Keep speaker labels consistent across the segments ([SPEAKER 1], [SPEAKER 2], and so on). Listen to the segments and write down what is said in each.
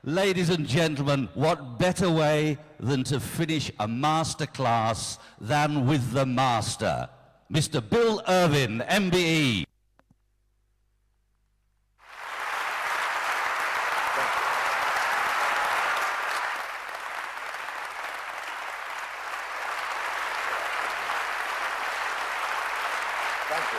[SPEAKER 1] Ladies and gentlemen, what better way than to finish a master class than with the master, Mr. Bill Irvine, MBE.
[SPEAKER 2] Thank you.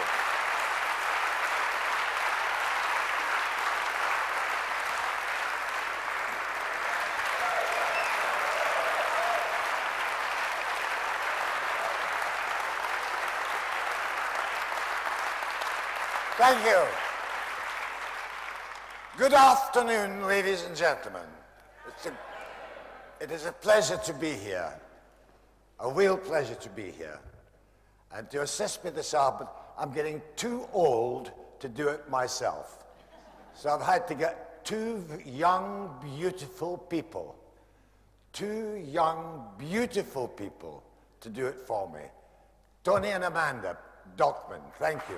[SPEAKER 2] Thank you. Good afternoon, ladies and gentlemen. It is a pleasure to be here, a real pleasure to be here. And to assist me this afternoon, I'm getting too old to do it myself. So I've had to get two young, beautiful people to do it for me. Tony and Amanda Dockman, thank you.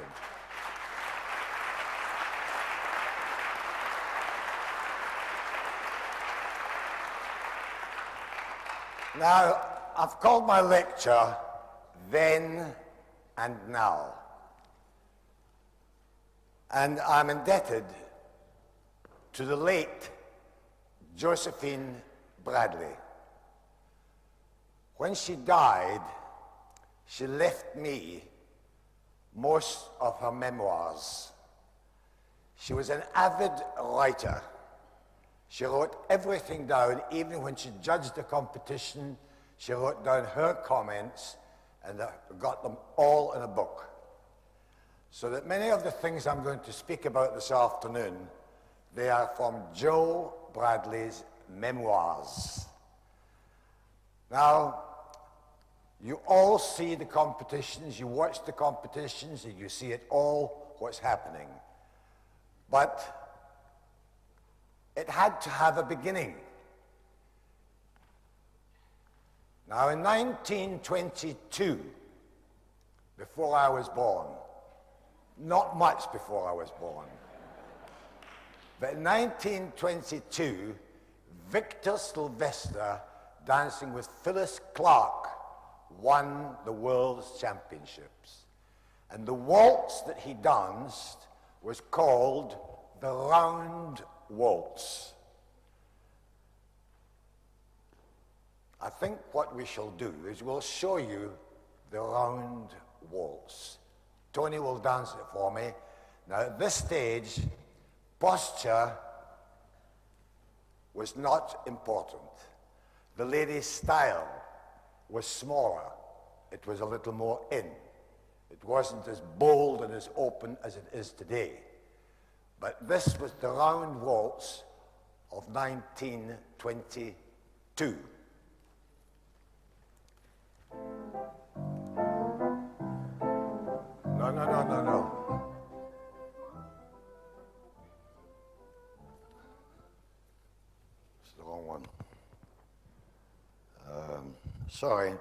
[SPEAKER 2] Now, I've called my lecture Then and Now. And I'm indebted to the late Josephine Bradley. When she died, she left me most of her memoirs. She was an avid writer. She wrote everything down. Even when she judged the competition, she wrote down her comments and got them all in a book. So that many of the things I'm going to speak about this afternoon, they are from Jo Bradley's memoirs. Now, you all see the competitions, you watch the competitions, and you see it all, what's happening. But it had to have a beginning. Now, in 1922, before I was born, not much before I was born, but in 1922, Victor Sylvester, dancing with Phyllis Clark, won the World's Championships. And the waltz that he danced was called the Round Waltz. I think what we shall do is we'll show you the Round Waltz. Tony will dance it for me. Now at this stage, posture was not important. The lady's style was smaller. It was a little more in. It wasn't as bold and as open as it is today. But this was the Round Waltz of 1922. No. It's the wrong one. Sorry.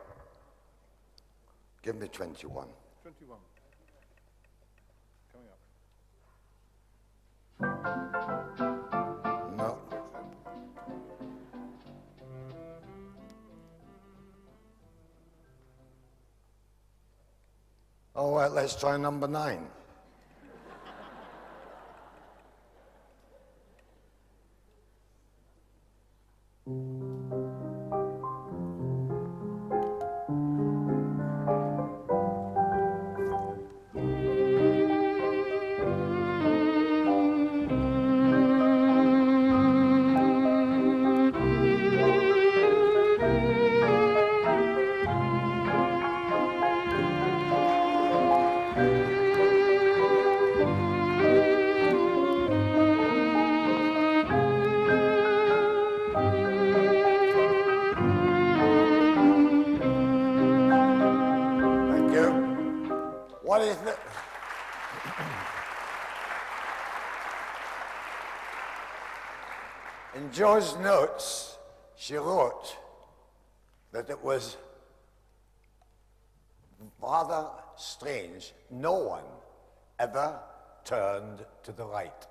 [SPEAKER 2] Give me 21.
[SPEAKER 3] 21. Coming up.
[SPEAKER 2] No. All right, let's try number 9. What is it? In Jo's notes, she wrote that it was rather strange. No one ever turned to the right.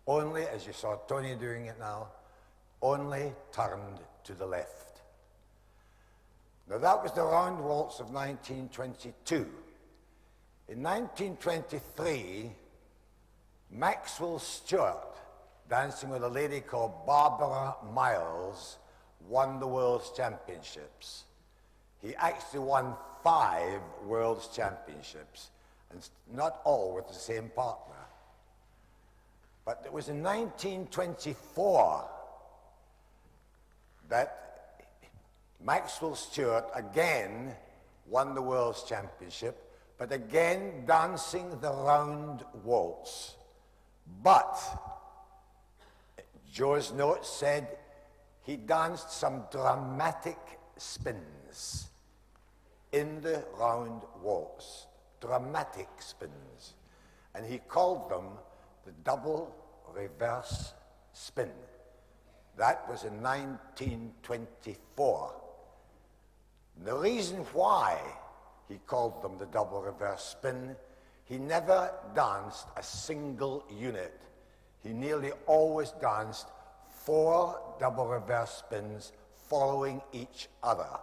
[SPEAKER 2] Only, as you saw Tony doing it now, only turned to the left. Now that was the round waltz of 1922. In 1923, Maxwell Stewart, dancing with a lady called Barbara Miles, won the World's Championships. He actually won 5 World's Championships, and not all with the same partner. But it was in 1924 that Maxwell Stewart again won the World's Championship, but again dancing the round waltz. But Joe's notes said he danced some dramatic spins in the round waltz, dramatic spins, and he called them the double reverse spin. That was in 1924. And the reason why he called them the double reverse spin, he never danced a single unit. He nearly always danced 4 double reverse spins following each other.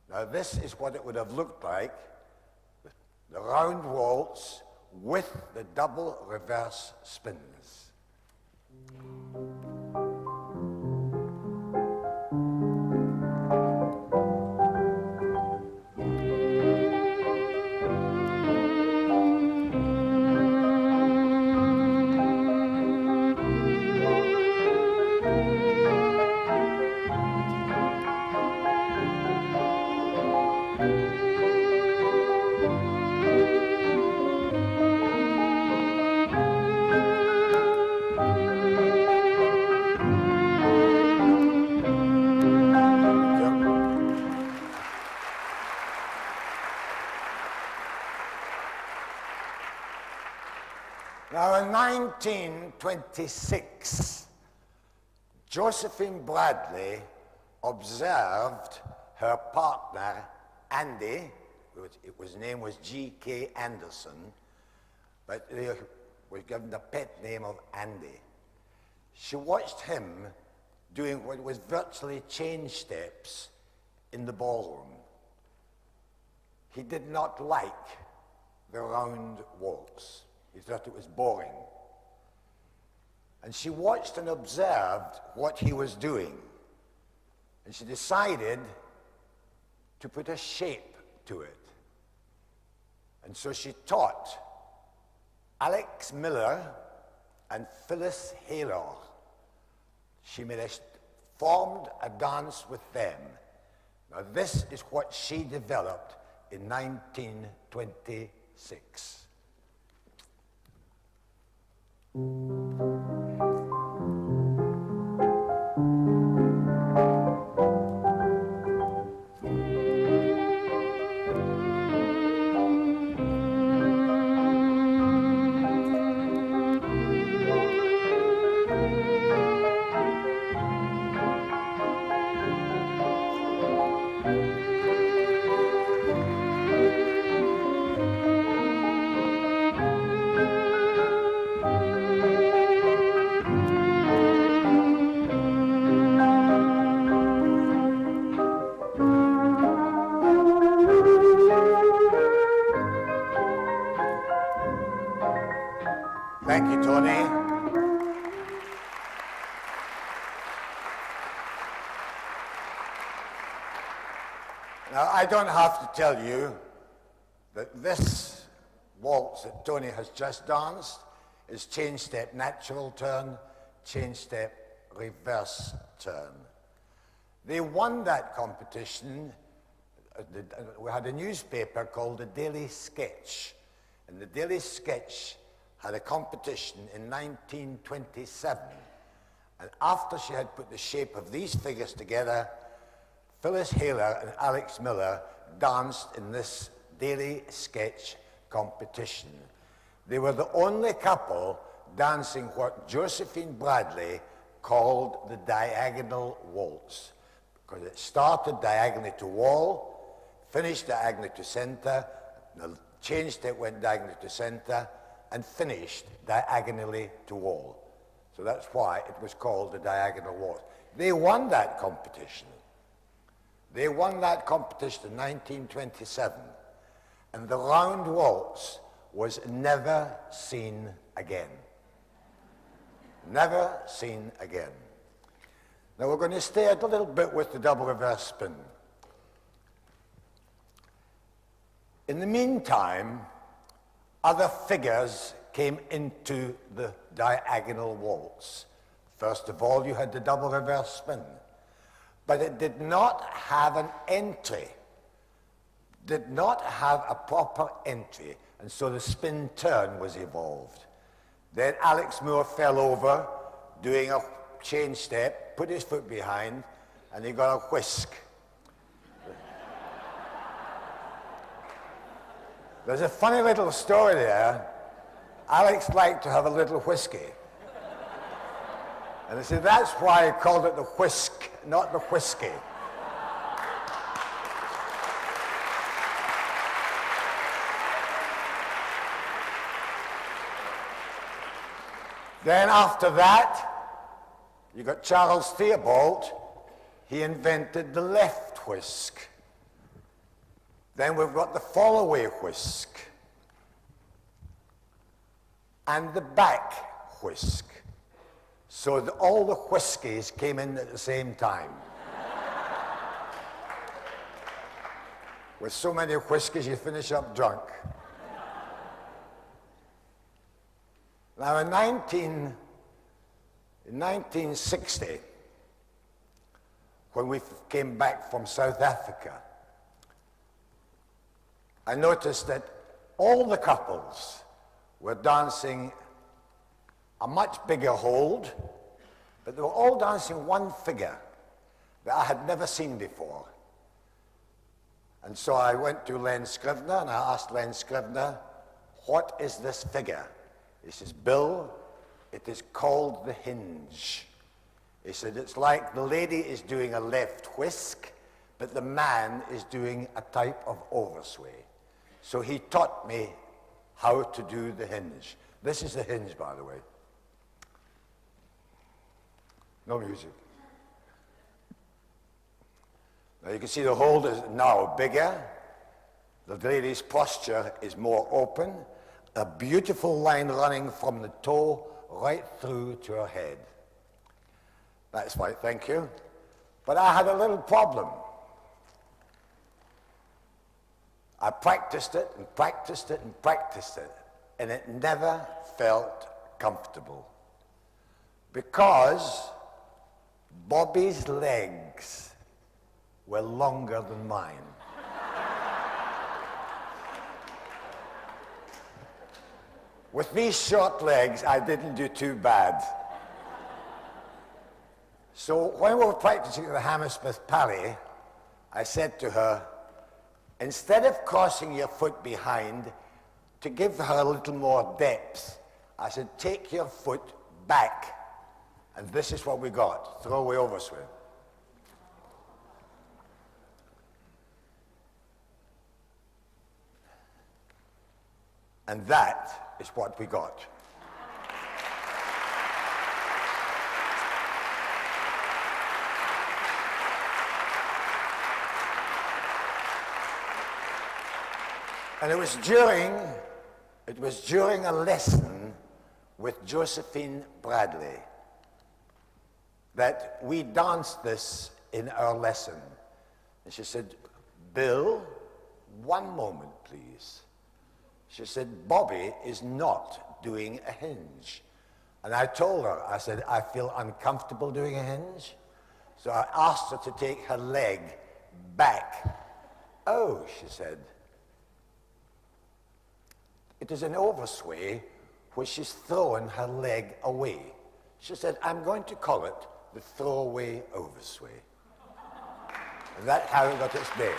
[SPEAKER 2] Now this is what it would have looked like, the round waltz with the double reverse spins. Now in 1926, Josephine Bradley observed her partner, Andy, his name was G.K. Anderson, but he was given the pet name of Andy. She watched him doing what was virtually change steps in the ballroom. He did not like the round waltz. He thought it was boring. And she watched and observed what he was doing. And she decided to put a shape to it. And so she taught Alex Miller and Phyllis Haylor. She formed a dance with them. Now this is what she developed in 1926. Thank you, Tony. Now, I don't have to tell you that this waltz that Tony has just danced is change step natural turn, change step reverse turn. They won that competition. We had a newspaper called the Daily Sketch, and the Daily Sketch had a competition in 1927. And after she had put the shape of these figures together, Phyllis Haylor and Alex Miller danced in this Daily Sketch competition. They were the only couple dancing what Josephine Bradley called the diagonal waltz, because it started diagonally to wall, finished diagonally to center, changed it, went diagonally to center, and finished diagonally to wall. So that's why it was called the diagonal waltz. They won that competition. They won that competition in 1927, and the round waltz was never seen again. Never seen again. Now we're going to stay a little bit with the double reverse spin. In the meantime, other figures came into the diagonal waltz. First of all, you had the double reverse spin, but it did not have an entry, did not have a proper entry, and so the spin turn was evolved. Then Alex Moore fell over, doing a change step, put his foot behind, and he got a whisk. There's a funny little story there. Alex liked to have a little whiskey. And they said that's why he called it the whisk, not the whiskey. Then after that, you got Charles Theobald. He invented the left whisk. Then we've got the fall-away whisk and the back whisk. So all the whiskies came in at the same time. With so many whiskies, you finish up drunk. Now in 1960, when we came back from South Africa, I noticed that all the couples were dancing a much bigger hold, but they were all dancing one figure that I had never seen before. And so I went to Len Scrivener and I asked Len Scrivener, what is this figure? He says, Bill, it is called the hinge. He said, it's like the lady is doing a left whisk, but the man is doing a type of oversway. So he taught me how to do the hinge. This is the hinge, by the way. No music. Now you can see the hold is now bigger. The lady's posture is more open. A beautiful line running from the toe right through to her head. That's right, thank you. But I had a little problem. I practiced it and practiced it and practiced it, and it never felt comfortable. Because Bobbie's legs were longer than mine. With these short legs, I didn't do too bad. So when we were practicing at the Hammersmith Palais, I said to her, instead of crossing your foot behind, to give her a little more depth, I said, take your foot back. And this is what we got, throwaway overswing. And that is what we got. And it was during a lesson with Josephine Bradley that we danced this in our lesson. And she said, Bill, one moment, please. She said, Bobbie is not doing a hinge. And I told her, I said, I feel uncomfortable doing a hinge. So I asked her to take her leg back. Oh, she said, it is an oversway where she's thrown her leg away. She said, I'm going to call it the throwaway oversway. And that's how it got its name.